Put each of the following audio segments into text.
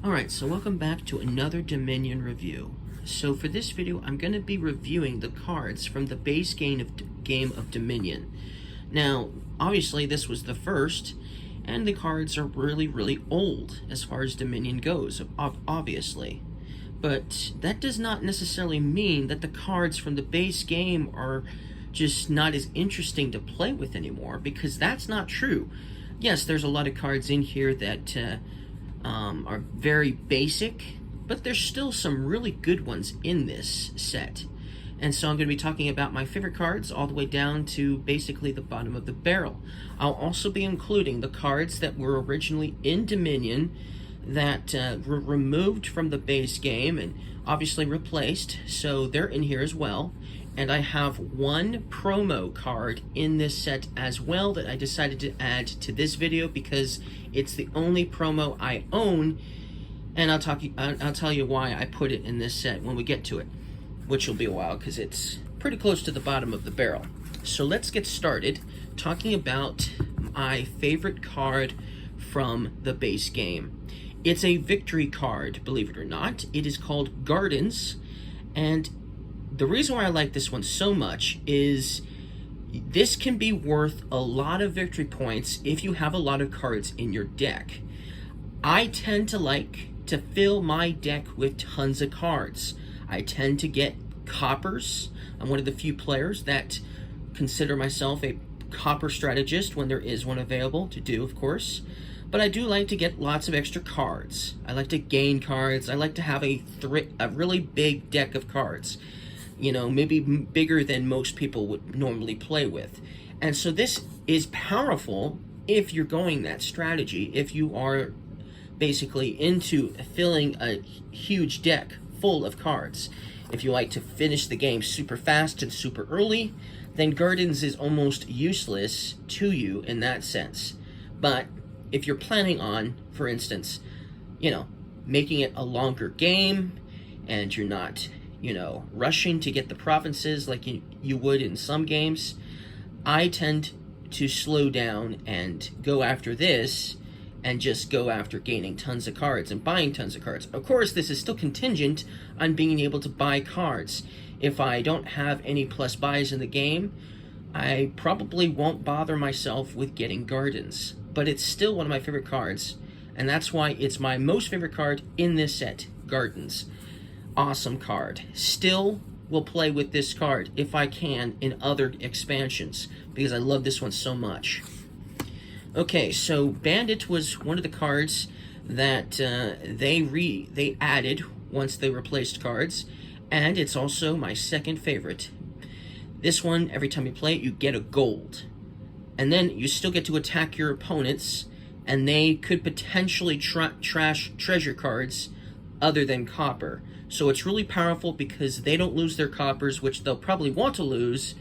Alright, so welcome back to another Dominion review. So for this video, I'm going to be reviewing the cards from the base game of Dominion. Now, obviously this was the first, and the cards are really old as far as Dominion goes, obviously. But that does not necessarily mean that the cards from the base game are just not as interesting to play with anymore, because that's not true. Yes, there's a lot of cards in here that are very basic, but there's still some really good ones in this set. And so I'm going to be talking about my favorite cards all the way down to basically the bottom of the barrel. I'll also be including the cards that were originally in Dominion that were removed from the base game and obviously replaced, so they're in here as well. And I have one promo card in this set as well that I decided to add to this video because it's the only promo I own, and I'll tell you why I put it in this set when we get to it, which will be a while because it's pretty close to the bottom of the barrel. So let's get started talking about my favorite card from the base game. It's a victory card, believe it or not. It is called Gardens, and the reason why I like this one so much is this can be worth a lot of victory points if you have a lot of cards in your deck. I tend to like to fill my deck with tons of cards. I tend to get coppers. I'm one of the few players that consider myself a copper strategist when there is one available to do, of course. But I do like to get lots of extra cards. I like to gain cards. I like to have a really big deck of cards. You know, maybe bigger than most people would normally play with. And so this is powerful if you're going that strategy, if you are basically into filling a huge deck full of cards. If you like to finish the game super fast and super early, then Gardens is almost useless to you in that sense. But if you're planning on, for instance, you know, making it a longer game, and you're not, you know, rushing to get the provinces like you would in some games, I tend to slow down and go after this and just go after gaining tons of cards and buying tons of cards. Of course, this is still contingent on being able to buy cards. If I don't have any plus buys in the game, I probably won't bother myself with getting Gardens. But it's still one of my favorite cards, and that's why it's my most favorite card in this set, Gardens. Awesome card. Still will play with this card if I can in other expansions because I love this one so much. Okay, so Bandit was one of the cards that they added once they replaced cards, and it's also my second favorite. This one, every time you play it, you get a gold, and then you still get to attack your opponents, and they could potentially trash treasure cards other than copper. So it's really powerful because they don't lose their coppers, which they'll probably want to lose.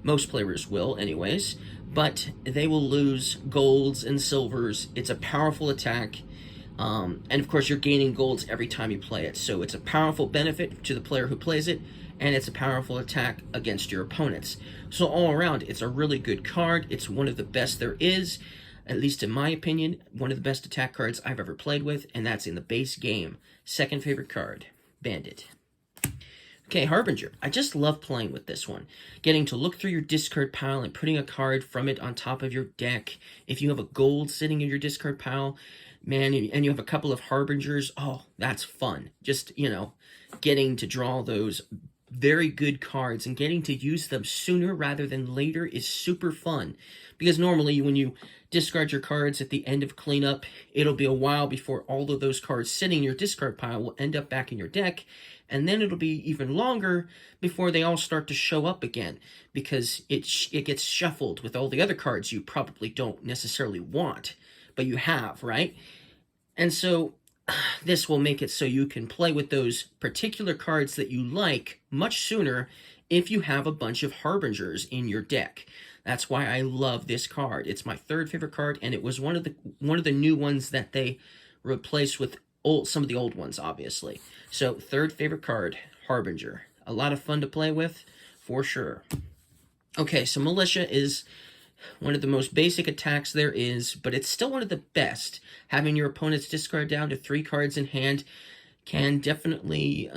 Most players will anyways, but they will lose golds and silvers. It's a powerful attack, and of course you're gaining golds every time you play it. So it's a powerful benefit to the player who plays it, and it's a powerful attack against your opponents. So all around, it's a really good card. It's one of the best there is, at least in my opinion, one of the best attack cards I've ever played with, and that's in the base game. Second favorite card, Bandit. Okay, Harbinger. I just love playing with this one. Getting to look through your discard pile and putting a card from it on top of your deck. If you have a gold sitting in your discard pile, man, and you have a couple of Harbingers, oh, that's fun. Just, you know, getting to draw those very good cards and getting to use them sooner rather than later is super fun. Because normally when you discard your cards at the end of cleanup, it'll be a while before all of those cards sitting in your discard pile will end up back in your deck, and then it'll be even longer before they all start to show up again, because it gets shuffled with all the other cards you probably don't necessarily want, but you have, right? And so this will make it so you can play with those particular cards that you like much sooner if you have a bunch of Harbingers in your deck. That's why I love this card. It's my third favorite card, and it was one of the new ones that they replaced with some of the old ones, obviously. So third favorite card, Harbinger. A lot of fun to play with, for sure. Okay, so Militia is one of the most basic attacks there is, but it's still one of the best. Having your opponent's discard down to 3 cards in hand can definitely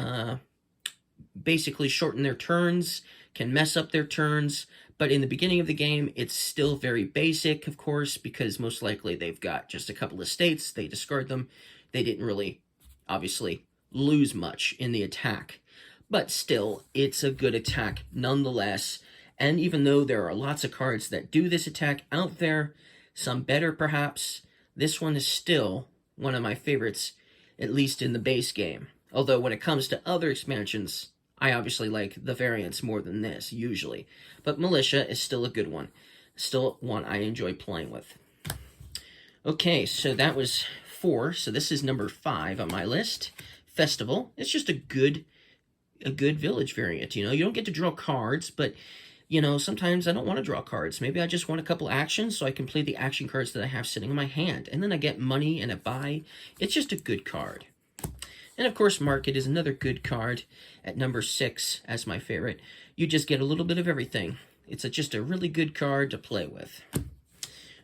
basically shorten their turns, can mess up their turns, but in the beginning of the game, it's still very basic, of course, because most likely they've got just a couple of states, they discard them, they didn't really, obviously, lose much in the attack. But still, it's a good attack nonetheless, and even though there are lots of cards that do this attack out there, some better perhaps, this one is still one of my favorites, at least in the base game. Although when it comes to other expansions, I obviously like the variants more than this, usually. But Militia is still a good one. Still one I enjoy playing with. Okay, so that was 4. So this is number 5 on my list. Festival. It's just a good village variant, you know. You don't get to draw cards, but, you know, sometimes I don't want to draw cards. Maybe I just want a couple actions so I can play the action cards that I have sitting in my hand. And then I get money and a buy. It's just a good card. And of course, Market is another good card at number 6 as my favorite. You just get a little bit of everything. It's just a really good card to play with.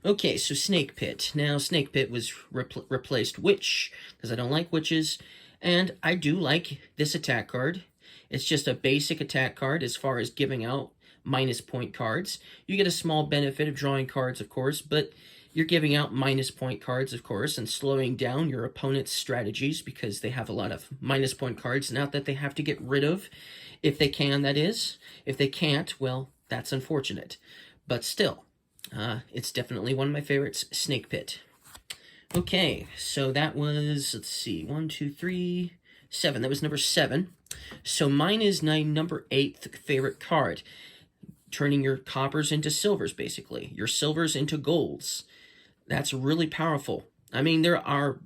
Okay, so Snake Pit. Now, Snake Pit was replaced Witch, because I don't like witches. And I do like this attack card. It's just a basic attack card as far as giving out minus point cards. You get a small benefit of drawing cards, of course, but you're giving out minus point cards, of course, and slowing down your opponent's strategies because they have a lot of minus point cards now that they have to get rid of, if they can, that is. If they can't, well, that's unfortunate. But still, it's definitely one of my favorites, Snake Pit. Okay, so that was, let's see, 1, 2, 3, 7. That was number 7. So mine is my number 8 favorite card. Turning your coppers into silvers, basically. Your silvers into golds. That's really powerful. I mean, there are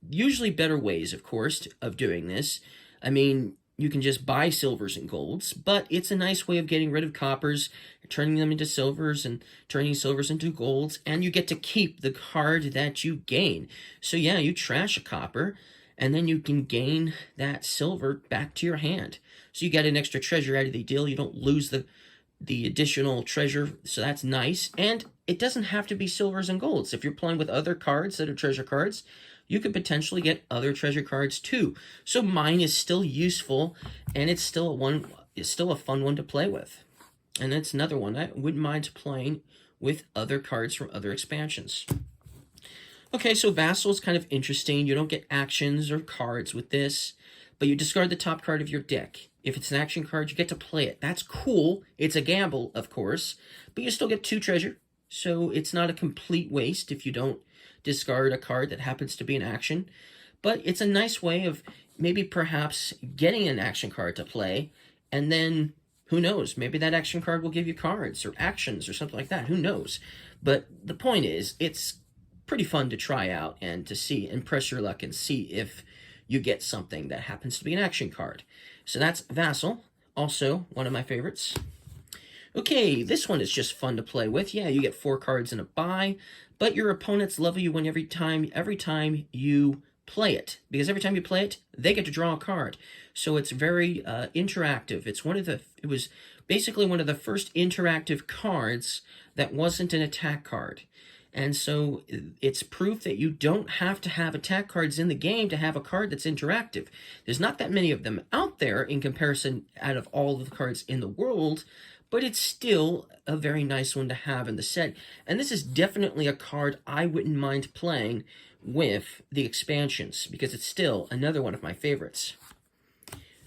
usually better ways, of course, of doing this. I mean, you can just buy silvers and golds, but it's a nice way of getting rid of coppers, turning them into silvers, and turning silvers into golds, and you get to keep the card that you gain. So yeah, you trash a copper, and then you can gain that silver back to your hand. So you get an extra treasure out of the deal. You don't lose the additional treasure, so that's nice. And it doesn't have to be silvers and golds. If you're playing with other cards that are treasure cards, you could potentially get other treasure cards too. So mine is still useful, and it's still a fun one to play with. And it's another one I wouldn't mind playing with other cards from other expansions. Okay, so Vassal is kind of interesting. You don't get actions or cards with this, but you discard the top card of your deck. If it's an action card, you get to play it. That's cool. It's a gamble, of course, but you still get 2 treasure, so it's not a complete waste if you don't discard a card that happens to be an action. But it's a nice way of maybe perhaps getting an action card to play, and then, who knows, maybe that action card will give you cards or actions or something like that. Who knows? But the point is, it's pretty fun to try out and to see and press your luck and see if you get something that happens to be an action card. So that's Vassal, also one of my favorites. Okay, this one is just fun to play with. Yeah, you get 4 cards in a buy, but your opponents level you win every time you play it. Because every time you play it, they get to draw a card. So it's very interactive. It was basically one of the first interactive cards that wasn't an attack card. And so it's proof that you don't have to have attack cards in the game to have a card that's interactive. There's not that many of them out there in comparison out of all of the cards in the world, but it's still a very nice one to have in the set. And this is definitely a card I wouldn't mind playing with the expansions, because it's still another one of my favorites.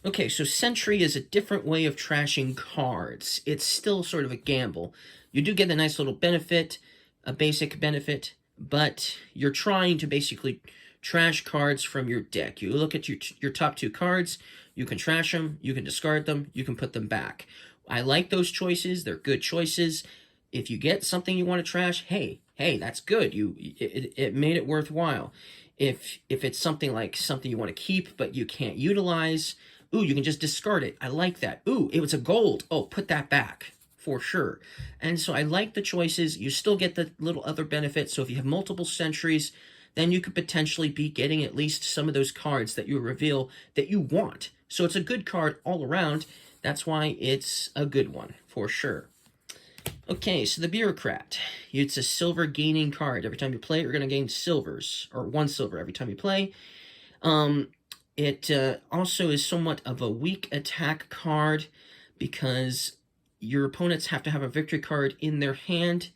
Okay, so Sentry is a different way of trashing cards. It's still sort of a gamble. You do get a nice little benefit, a basic benefit, but you're trying to basically trash cards from your deck. You look at your top 2 cards, you can trash them, you can discard them, you can put them back. I like those choices. They're good choices. If you get something you want to trash, hey, that's good. It made it worthwhile. If it's something you want to keep but you can't utilize, ooh, you can just discard it. I like that. Ooh, it was a gold. Oh, put that back. For sure. And so I like the choices. You still get the little other benefits. So if you have multiple sentries, then you could potentially be getting at least some of those cards that you reveal that you want. So it's a good card all around. That's why it's a good one, for sure. Okay, so the Bureaucrat. It's a silver gaining card. Every time you play it, you're going to gain silvers, or 1 silver every time you play. It also is somewhat of a weak attack card because your opponents have to have a victory card in their hand,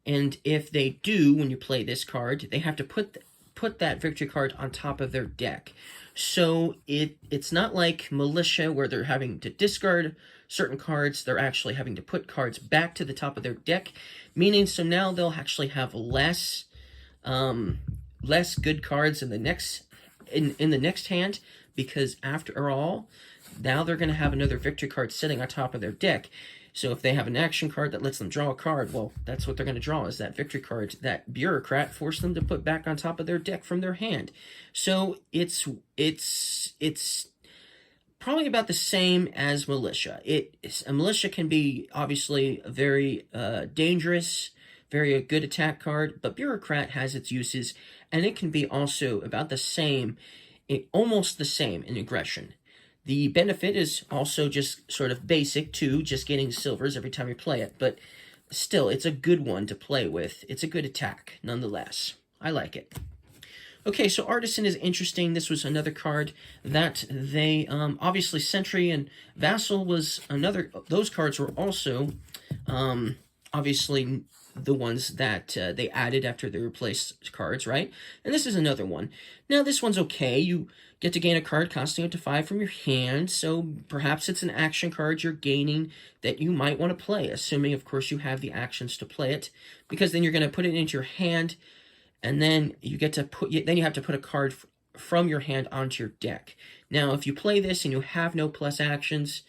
and if they do, when you play this card, they have to put that victory card on top of their deck. So it's not like Militia where they're having to discard certain cards. They're actually having to put cards back to the top of their deck, meaning so now they'll actually have less good cards in the next hand, because after all, now they're going to have another victory card sitting on top of their deck. So if they have an action card that lets them draw a card, well, that's what they're going to draw, is that victory card that Bureaucrat forced them to put back on top of their deck from their hand. So it's probably about the same as Militia. A Militia can be obviously a very dangerous, very good attack card, but Bureaucrat has its uses, and it can be also about the same, almost the same in aggression. The benefit is also just sort of basic too, just getting silvers every time you play it, but still, it's a good one to play with. It's a good attack, nonetheless. I like it. Okay, so Artisan is interesting. This was another card that they, obviously Sentry and Vassal was another, those cards were also, obviously the ones that they added after they replaced cards, right? And this is another one. Now, this one's okay. You get to gain a card costing up to 5 from your hand, so perhaps it's an action card you're gaining that you might want to play, assuming, of course, you have the actions to play it, because then you're going to put it into your hand, and then you get to then you have to put a card from your hand onto your deck. Now, if you play this and you have no plus actions,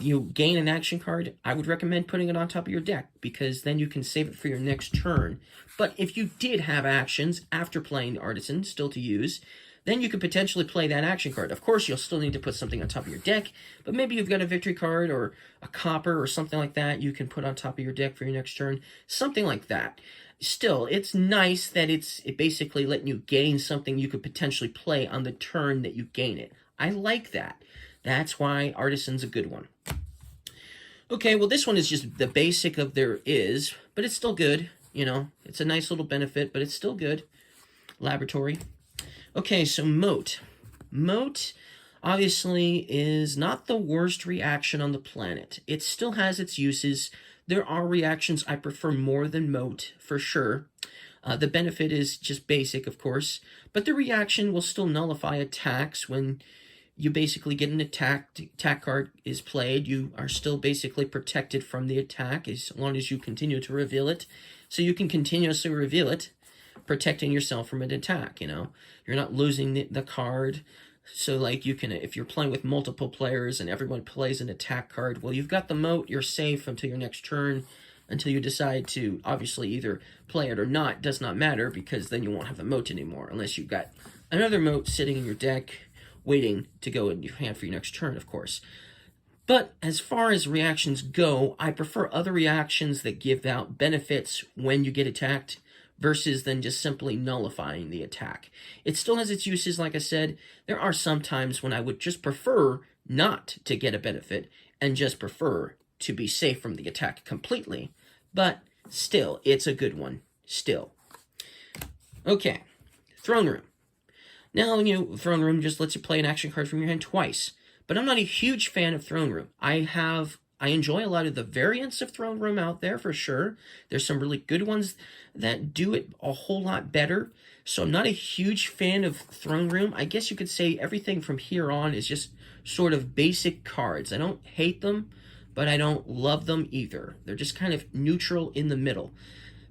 you gain an action card, I would recommend putting it on top of your deck, because then you can save it for your next turn. But if you did have actions after playing Artisan still to use, then you could potentially play that action card. Of course, you'll still need to put something on top of your deck, but maybe you've got a victory card or a copper or something like that you can put on top of your deck for your next turn. Something like that. Still, it's nice that it basically letting you gain something you could potentially play on the turn that you gain it. I like that. That's why Artisan's a good one. Okay, well, this one is just the basic of there is, but it's still good. You know, it's a nice little benefit, but it's still good. Laboratory. Okay, so Moat. Moat, obviously, is not the worst reaction on the planet. It still has its uses. There are reactions I prefer more than Moat, for sure. The benefit is just basic, of course, but the reaction will still nullify attacks when you basically get an attack card is played. You are still basically protected from the attack as long as you continue to reveal it. So you can continuously reveal it, protecting yourself from an attack, you know. You're not losing the card. So, like, you can, if you're playing with multiple players and everyone plays an attack card, well, you've got the Moat, you're safe until your next turn, until you decide to, obviously, either play it or not. Does not matter, because then you won't have the Moat anymore, unless you've got another Moat sitting in your deck, waiting to go in your hand for your next turn, of course. But as far as reactions go, I prefer other reactions that give out benefits when you get attacked versus than just simply nullifying the attack. It still has its uses, like I said. There are some times when I would just prefer not to get a benefit and just prefer to be safe from the attack completely. But still, it's a good one. Still. Okay. Throne Room. Now, you know, Throne Room just lets you play an action card from your hand twice. But I'm not a huge fan of Throne Room. I enjoy a lot of the variants of Throne Room out there, for sure. There's some really good ones that do it a whole lot better. So I'm not a huge fan of Throne Room. I guess you could say everything from here on is just sort of basic cards. I don't hate them, but I don't love them either. They're just kind of neutral in the middle,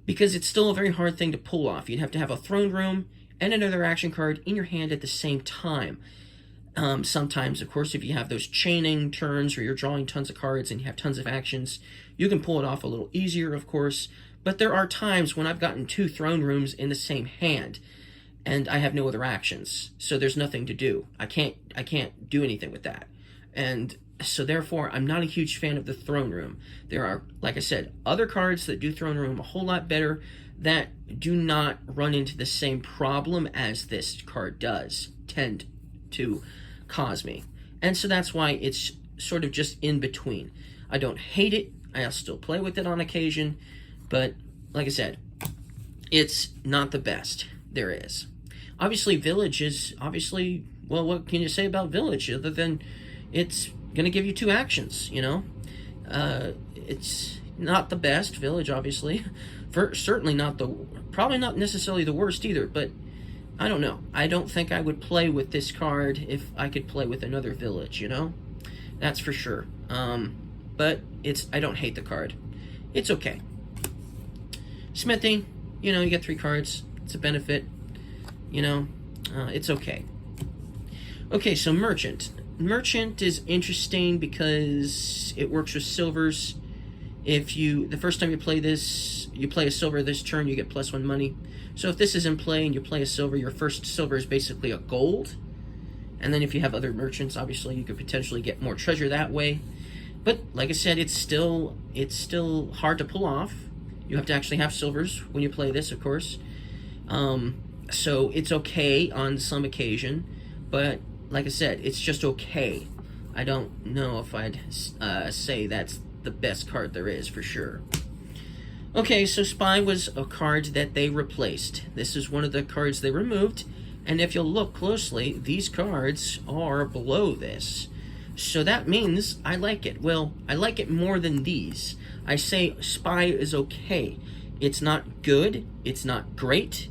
because it's still a very hard thing to pull off. You'd have to have a Throne Room and another action card in your hand at the same time. Sometimes, of course, if you have those chaining turns where you're drawing tons of cards and you have tons of actions, you can pull it off a little easier, of course. But there are times when I've gotten 2 Throne Rooms in the same hand, and I have no other actions, so there's nothing to do. I can't do anything with that. And so therefore, I'm not a huge fan of the Throne Room. There are, like I said, other cards that do Throne Room a whole lot better that do not run into the same problem as this card does tend to cause me. And so that's why it's sort of just in between. I don't hate it. I'll still play with it on occasion, but like I said, it's not the best there is. Obviously, Village is obviously, well, what can you say about Village other than it's going to give you 2 actions, you know? It's not the best, Village, obviously. Certainly not probably not necessarily the worst either, but I don't know. I don't think I would play with this card if I could play with another Village, you know? That's for sure. But I don't hate the card. It's okay. Smithing, you know, you get 3 cards. It's a benefit. You know, it's okay. Okay, so Merchant. Merchant is interesting because it works with silvers. If the first time you play this, you play a silver this turn, you get +1 money. So if this is in play and you play a silver, your first silver is basically a gold. And then if you have other merchants, obviously you could potentially get more treasure that way. But like I said, it's still hard to pull off. You have to actually have silvers when you play this, of course. So it's okay on some occasion, but like I said, it's just okay. I don't know if I'd say that's the best card there is for sure. Okay, so Spy was a card that they replaced. This is one of the cards they removed, and if you'll look closely, these cards are below this. So that means I like it. Well, I like it more than these. I say Spy is okay. It's not good. It's not great.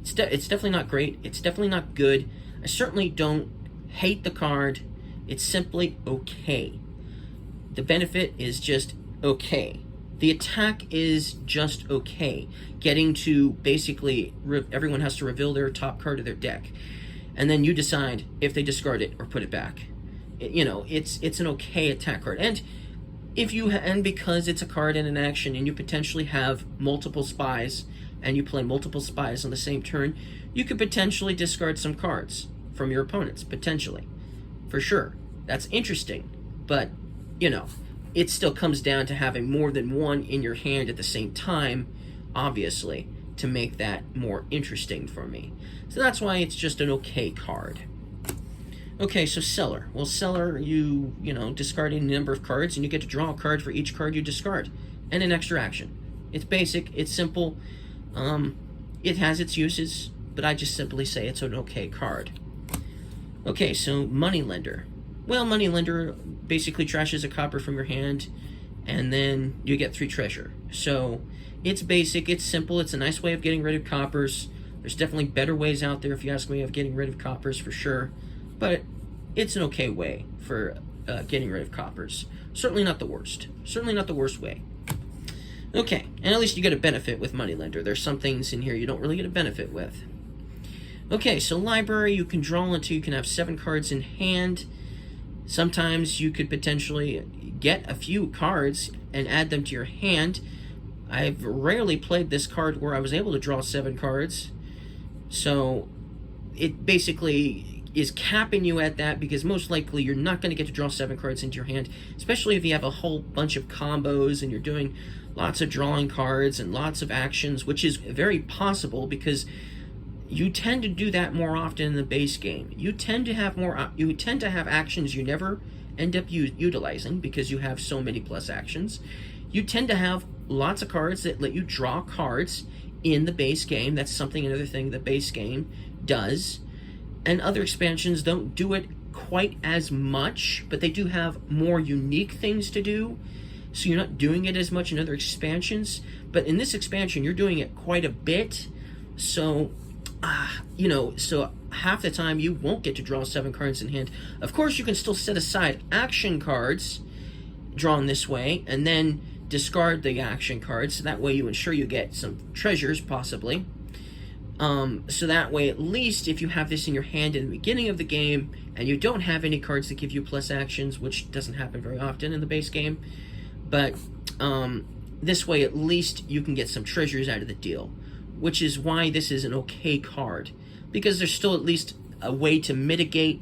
It's definitely not great. It's definitely not good. I certainly don't hate the card. It's simply okay. The benefit is just okay. The attack is just okay. Getting to basically, everyone has to reveal their top card of their deck. And then you decide if they discard it or put it back. You know, it's an okay attack card. And because it's a card and an action and you potentially have multiple spies and you play multiple spies on the same turn, you could potentially discard some cards from your opponents, potentially. For sure. That's interesting. But, you know, it still comes down to having more than one in your hand at the same time, obviously, to make that more interesting for me. So that's why it's just an okay card. Okay, so Seller. Well, Seller, you know, discarding a number of cards, and you get to draw a card for each card you discard, and an extra action. It's basic, it's simple, it has its uses, but I just simply say it's an okay card. Okay, so Moneylender. Well, Moneylender basically trashes a copper from your hand, and then you get 3 treasure. So it's basic, it's simple, it's a nice way of getting rid of coppers. There's definitely better ways out there, if you ask me, of getting rid of coppers for sure. But it's an okay way for getting rid of coppers. Certainly not the worst. Certainly not the worst way. Okay, and at least you get a benefit with Moneylender. There's some things in here you don't really get a benefit with. Okay, so Library, you can draw until you can have 7 cards in hand. Sometimes you could potentially get a few cards and add them to your hand. I've rarely played this card where I was able to draw 7 cards. So it basically is capping you at that, because most likely you're not going to get to draw 7 cards into your hand, especially if you have a whole bunch of combos and you're doing lots of drawing cards and lots of actions, which is very possible because you tend to do that more often in the base game. You tend to have actions you never end up utilizing because you have so many plus actions. You tend to have lots of cards that let you draw cards in the base game. That's another thing the base game does. And other expansions don't do it quite as much, but they do have more unique things to do. So you're not doing it as much in other expansions. But in this expansion, you're doing it quite a bit. So, you know, so half the time you won't get to draw 7 cards in hand. Of course, you can still set aside action cards drawn this way, and then discard the action cards. So that way you ensure you get some treasures, possibly. So that way, at least if you have this in your hand in the beginning of the game, and you don't have any cards that give you plus actions, which doesn't happen very often in the base game, but this way at least you can get some treasures out of the deal, which is why this is an okay card, because there's still at least a way to mitigate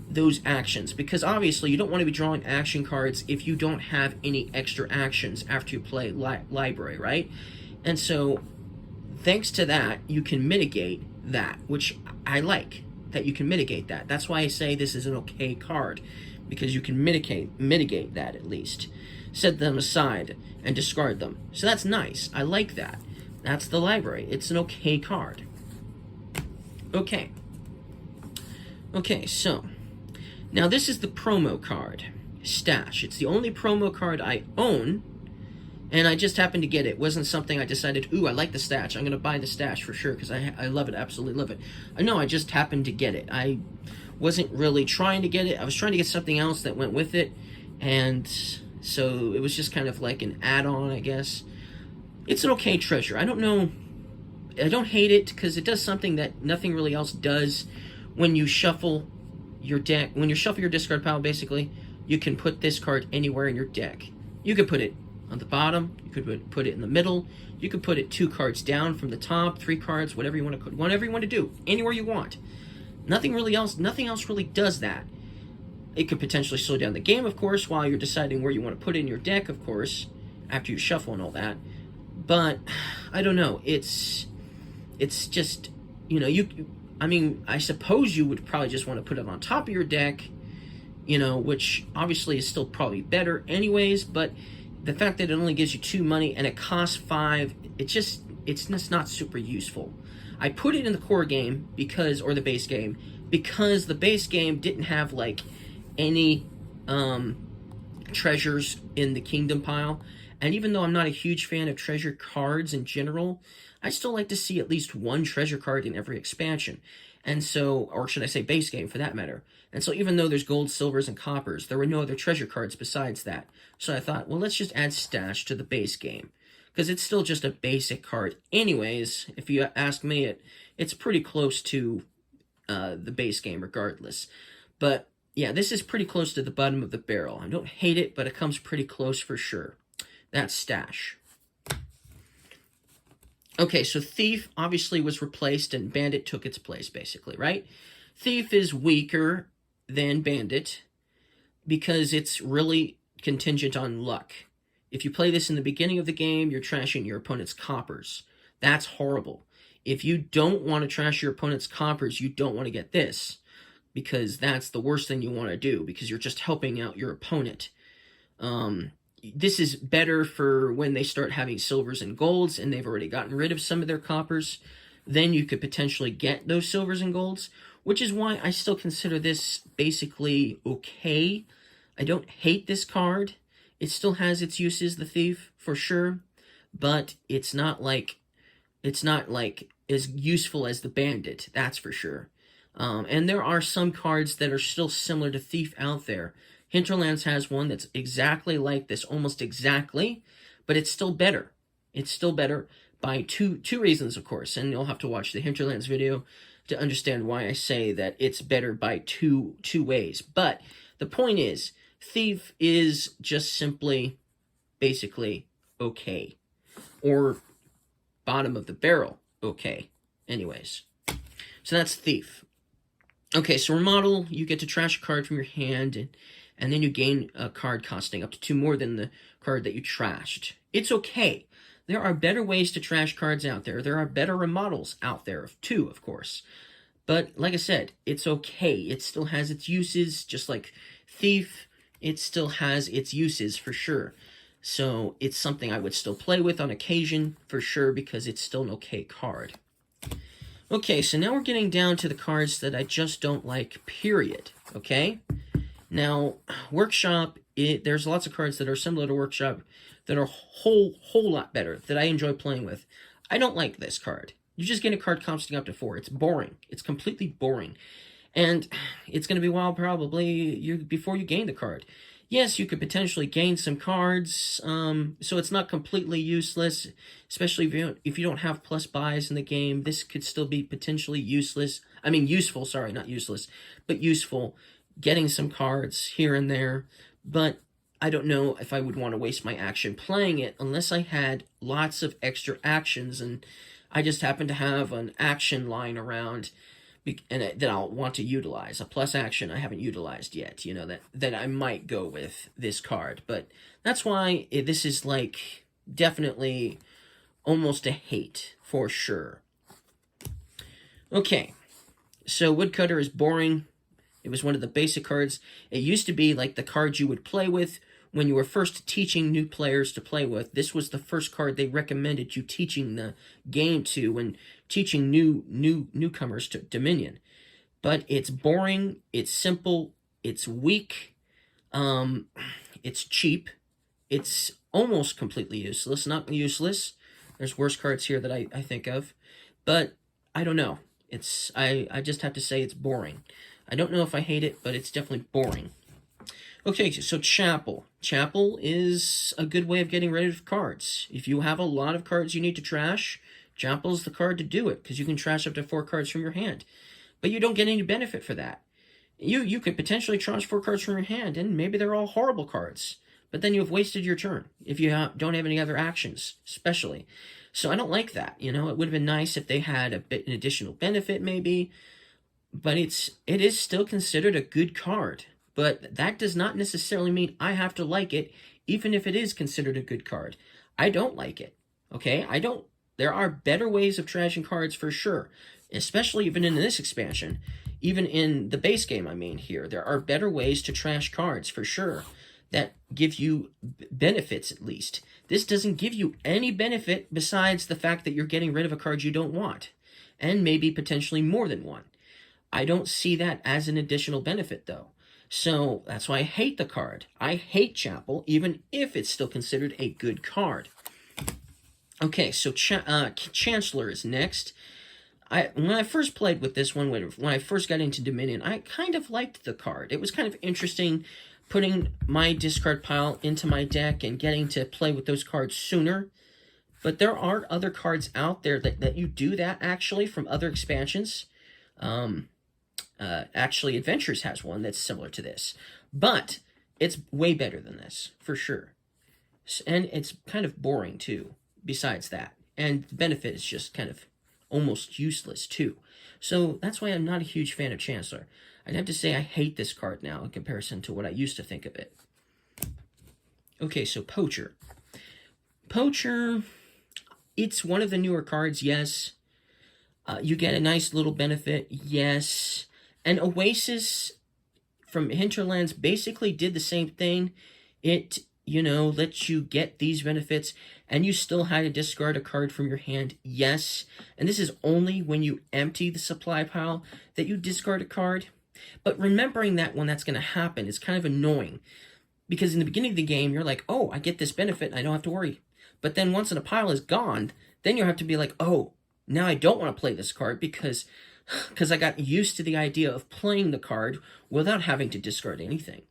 those actions, because obviously you don't want to be drawing action cards if you don't have any extra actions after you play Library, right? And so thanks to that, you can mitigate that, which I like, that you can mitigate that. That's why I say this is an okay card, because you can mitigate that at least. set them aside and discard them. So that's nice. I like that. That's the library. It's an okay card. Okay. Okay, so now this is the promo card, Stash. It's the only promo card I own, and I just happened to get it. It wasn't something I decided, ooh, I like the Stash. I'm going to buy the Stash for sure because I love it, absolutely love it. No, I just happened to get it. I wasn't really trying to get it. I was trying to get something else that went with it, and so it was just kind of like an add-on, I guess. It's an okay treasure. I don't know. I don't hate it because it does something that nothing really else does. When you shuffle your deck, when you shuffle your discard pile, basically, you can put this card anywhere in your deck. You could put it on the bottom. You could put it in the middle. You could put it 2 cards down from the top, 3 cards, whatever you want to do, anywhere you want. Nothing else really does that. It could potentially slow down the game, of course, while you're deciding where you want to put it in your deck, of course, after you shuffle and all that. But I don't know. It's just, you know, I mean, I suppose you would probably just want to put it on top of your deck, you know, which obviously is still probably better anyways, but the fact that it only gives you 2 money and it costs 5, it's just not super useful. I put it in the core game or the base game, because the base game didn't have, like, any treasures in the kingdom pile, and even though I'm not a huge fan of treasure cards in general, I still like to see at least 1 treasure card in every expansion. And so, or should I say base game for that matter. And so even though there's gold, silvers, and coppers, there were no other treasure cards besides that. So I thought, well, let's just add Stash to the base game. Because it's still just a basic card. Anyways, if you ask me, it's pretty close to the base game regardless. But yeah, this is pretty close to the bottom of the barrel. I don't hate it, but it comes pretty close for sure. That's Stash. Okay, so Thief obviously was replaced and Bandit took its place, basically, right? Thief is weaker than Bandit because it's really contingent on luck. If you play this in the beginning of the game, you're trashing your opponent's coppers. That's horrible. If you don't want to trash your opponent's coppers, you don't want to get this, because that's the worst thing you want to do, because you're just helping out your opponent. This is better for when they start having silvers and golds and they've already gotten rid of some of their coppers. Then you could potentially get those silvers and golds, which is why I still consider this basically okay. I don't hate this card. It still has its uses, the Thief, for sure, but it's not like as useful as the Bandit, that's for sure. And there are some cards that are still similar to Thief out there. Hinterlands has one that's exactly like this, almost exactly, but it's still better. It's still better by two reasons, of course, and you'll have to watch the Hinterlands video to understand why I say that it's better by two ways. But the point is, Thief is just simply, basically, okay. Or bottom of the barrel, okay. Anyways, so that's Thief. Okay, so Remodel, you get to trash a card from your hand, and then you gain a card costing up to 2 more than the card that you trashed. It's okay. There are better ways to trash cards out there. There are better remodels out there, too, of course. But, like I said, it's okay. It still has its uses, just like Thief. It still has its uses, for sure. So, it's something I would still play with on occasion, for sure, because it's still an okay card. Okay, so now we're getting down to the cards that I just don't like, period. Okay? Now, Workshop, there's lots of cards that are similar to Workshop that are a whole lot better, that I enjoy playing with. I don't like this card. You just get a card costing up to 4. It's boring. It's completely boring. And it's going to be a while, probably, before you gain the card. Yes, you could potentially gain some cards, so it's not completely useless, especially if you don't have plus buys in the game. This could still be potentially useless. I mean, useful, sorry, not useless, but useful, getting some cards here and there. But I don't know if I would want to waste my action playing it unless I had lots of extra actions, and I just happen to have an action lying around and that I'll want to utilize. A plus action I haven't utilized yet, you know, that I might go with this card. But that's why this is, like, definitely almost a hate, for sure. Okay, so Woodcutter is boring. It was one of the basic cards. It used to be, like, the cards you would play with when you were first teaching new players to play with, this was the first card they recommended you teaching the game to when teaching newcomers to Dominion. But it's boring, it's simple, it's weak, it's cheap, it's almost completely useless. Not useless. There's worse cards here that I think of. But I don't know. I just have to say it's boring. I don't know if I hate it, but it's definitely boring. Okay, so Chapel. Chapel is a good way of getting rid of cards. If you have a lot of cards you need to trash, Chapel's the card to do it, because you can trash up to 4 cards from your hand. But you don't get any benefit for that. You could potentially trash 4 cards from your hand, and maybe they're all horrible cards. But then you've wasted your turn, if you don't have any other actions, especially. So I don't like that, you know. It would have been nice if they had an additional benefit, maybe. But it is still considered a good card. But that does not necessarily mean I have to like it, even if it is considered a good card. I don't like it, okay? There are better ways of trashing cards for sure, especially even in this expansion. Even in the base game, I mean, here. There are better ways to trash cards for sure that give you benefits, at least. This doesn't give you any benefit besides the fact that you're getting rid of a card you don't want, and maybe potentially more than one. I don't see that as an additional benefit, though. So that's why I hate the card. I hate Chapel, even if it's still considered a good card. Okay, so Chancellor is next. When I first played with this one, when I first got into Dominion, I kind of liked the card. It was kind of interesting putting my discard pile into my deck and getting to play with those cards sooner. But there are other cards out there that you do that, actually, from other expansions. Actually, Adventures has one that's similar to this. But it's way better than this, for sure. And it's kind of boring, too, besides that. And the benefit is just kind of almost useless, too. So that's why I'm not a huge fan of Chancellor. I'd have to say I hate this card now in comparison to what I used to think of it. Okay, so Poacher. Poacher, it's one of the newer cards, yes. You get a nice little benefit, yes. And Oasis from Hinterlands basically did the same thing. It, lets you get these benefits, and you still had to discard a card from your hand, yes. And this is only when you empty the supply pile that you discard a card. But remembering that when that's going to happen is kind of annoying. Because in the beginning of the game, you're like, oh, I get this benefit, and I don't have to worry. But then once the pile is gone, then you have to be like, oh, now I don't want to play this card because I got used to the idea of playing the card without having to discard anything.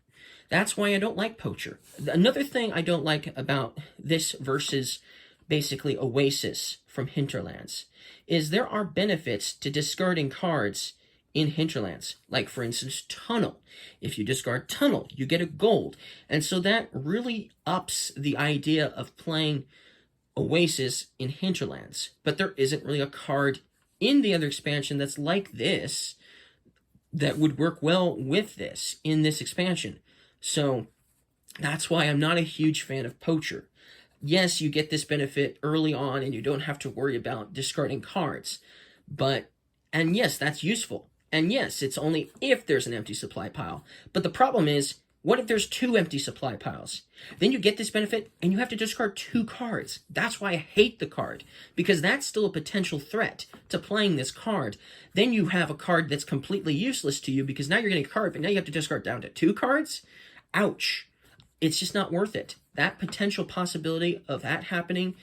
That's why I don't like Poacher. Another thing I don't like about this versus basically Oasis from Hinterlands is there are benefits to discarding cards in Hinterlands. Like, for instance, Tunnel. If you discard Tunnel, you get a gold. And so that really ups the idea of playing Oasis in Hinterlands. But there isn't really a card in the other expansion that's like this that would work well with this in this expansion. So that's why I'm not a huge fan of Poacher. Yes, you get this benefit early on and you don't have to worry about discarding cards. And yes, that's useful. And yes, it's only if there's an empty supply pile. But the problem is, what if there's 2 empty supply piles? Then you get this benefit and you have to discard 2 cards. That's why I hate the card, because that's still a potential threat to playing this card. Then you have a card that's completely useless to you because now you're getting a card, but now you have to discard down to 2 cards? Ouch. It's just not worth it. That potential possibility of that happening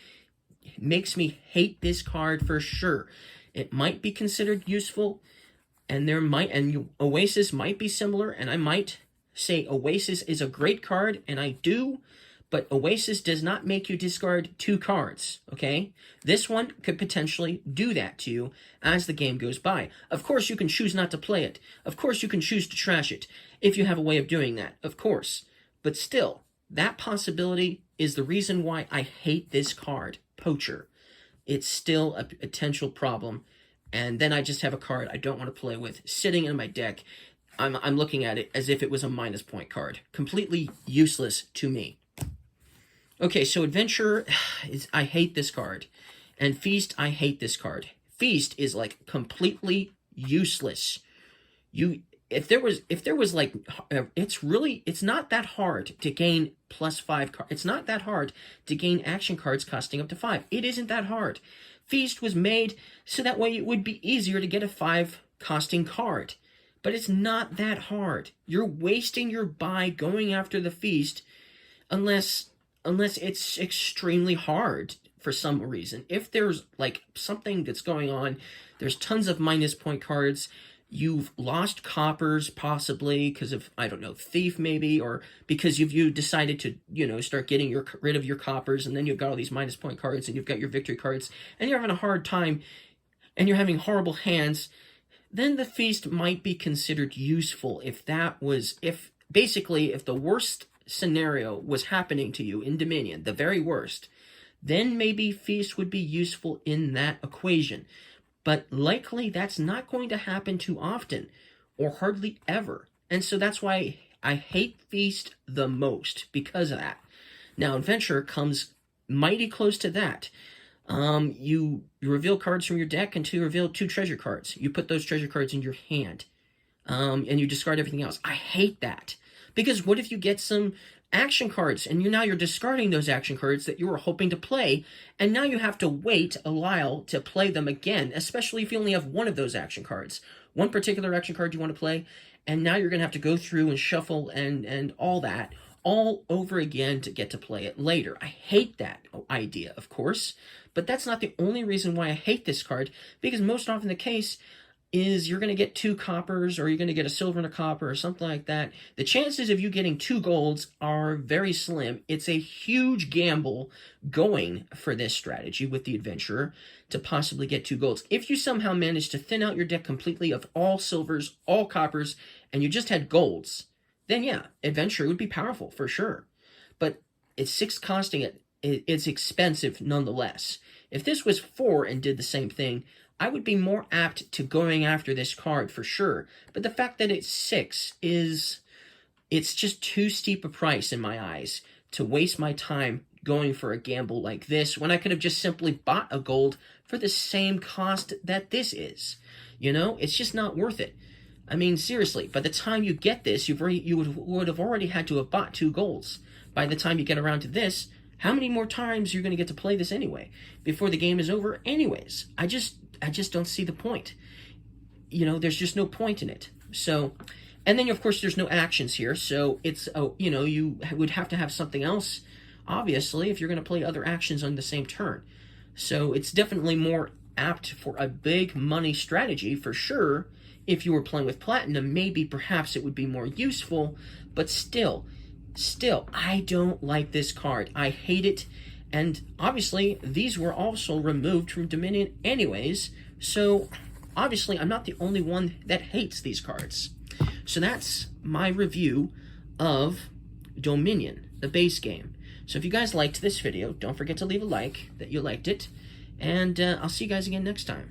makes me hate this card for sure. It might be considered useful, and Oasis might be similar, and I might say Oasis is a great card, and I do, but Oasis does not make you discard 2 cards, okay? This one could potentially do that to you as the game goes by. Of course, you can choose not to play it. Of course, you can choose to trash it, if you have a way of doing that, of course. But still, that possibility is the reason why I hate this card, Poacher. It's still a potential problem, and then I just have a card I don't want to play with sitting in my deck. I'm looking at it as if it was a minus point card. Completely useless to me. Okay, so Adventure, I hate this card. And Feast, I hate this card. Feast is like completely useless. if there was like, it's not that hard to gain +5 cards. It's not that hard to gain action cards costing up to 5. It isn't that hard. Feast was made so that way it would be easier to get a 5 costing card. But it's not that hard. You're wasting your buy going after the Feast unless it's extremely hard for some reason. If there's like something that's going on, there's tons of -point cards. You've lost coppers, possibly because of, I don't know, thief maybe, or because you decided to, start getting rid of your coppers, and then you've got all these -point cards, and you've got your victory cards, and you're having a hard time, and you're having horrible hands, then the Feast might be considered useful if the worst scenario was happening to you in Dominion, the very worst, then maybe Feast would be useful in that equation. But likely that's not going to happen too often, or hardly ever. And so that's why I hate Feast the most, because of that. Now, Adventure comes mighty close to that. You reveal cards from your deck and you reveal 2 treasure cards. You put those treasure cards in your hand, and you discard everything else. I hate that. Because what if you get some action cards, and now you're discarding those action cards that you were hoping to play, and now you have to wait a while to play them again, especially if you only have one of those action cards. One particular action card you want to play, and now you're going to have to go through and shuffle and all that all over again to get to play it later. I hate that idea, of course, but that's not the only reason why I hate this card, because most often the case is you're going to get 2 coppers, or you're going to get a silver and a copper, or something like that. The chances of you getting 2 golds are very slim. It's a huge gamble going for this strategy with the Adventurer to possibly get 2 golds. If you somehow manage to thin out your deck completely of all silvers, all coppers, and you just had golds, then yeah, Adventurer would be powerful for sure. But it's 6 costing it. It's expensive nonetheless. If this was 4 and did the same thing, I would be more apt to going after this card for sure. But the fact that it's 6 it's just too steep a price in my eyes to waste my time going for a gamble like this when I could have just simply bought a gold for the same cost that this is. It's just not worth it. I mean, seriously, by the time you get this, you would have already had to have bought 2 golds. By the time you get around to this, how many more times you're going to get to play this anyway before the game is over anyways? I just don't see the point. There's just no point in it. So, and then of course there's no actions here. So it's, you would have to have something else, obviously, if you're going to play other actions on the same turn. So it's definitely more apt for a big money strategy for sure. If you were playing with Platinum, maybe perhaps it would be more useful, but still, I don't like this card. I hate it. And obviously, these were also removed from Dominion anyways, so obviously I'm not the only one that hates these cards. So that's my review of Dominion, the base game. So if you guys liked this video, don't forget to leave a like that you liked it, and I'll see you guys again next time.